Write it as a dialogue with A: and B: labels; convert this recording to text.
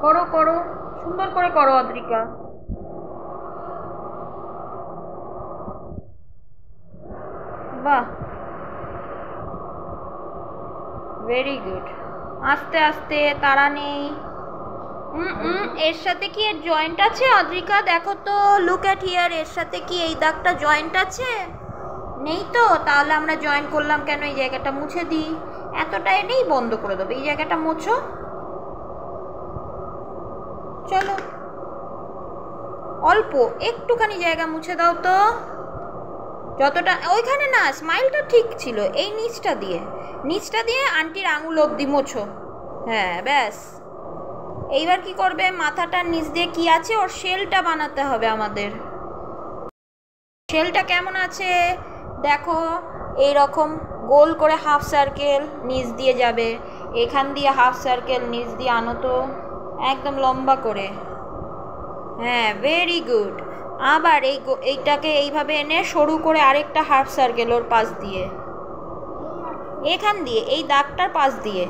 A: করো করো, সুন্দর করে করো অদ্রিকা। বাহ, ভেরি গুড। আস্তে আস্তে, তাড়া নেই। এর সাথে কি এর জয়েন্ট আছে অদ্রিকা? দেখো তো, লুক অ্যাট হিয়ার, এর সাথে কি এই দাগটা জয়েন্ট আছে? নেই তো, তাহলে আমরা জয়েন করলাম কেন? এই জায়গাটা মুছে দিই। এতটাই নেই, বন্ধ করে দেবো। এই জায়গাটা মুছো। চলো, অল্প একটুখানি জায়গা মুছে দাও তো। যতটা, ওইখানে না, স্মাইলটা ঠিক ছিল। এই নিচটা দিয়ে আন্টির আঙুল অবধি মোছো। হ্যাঁ, ব্যাস। এইবার কি করবে? মাথাটার নিচ দিয়ে কি আছে, ওর শেলটা বানাতে হবে আমাদের। শেলটা কেমন আছে দেখো। এই রকম গোল করে হাফ সার্কেল নিচ দিয়ে যাবে, এখান দিয়ে হাফ সার্কেল নিচ দিয়ে আনো তো, একদম লম্বা করে। হ্যাঁ, ভেরি গুড। আবার এইটাকে এইভাবে এনে সরু করে আরেকটা হাফ সার্কেল ওর পাশ দিয়ে, এখান দিয়ে এই দাগটার পাশ দিয়ে।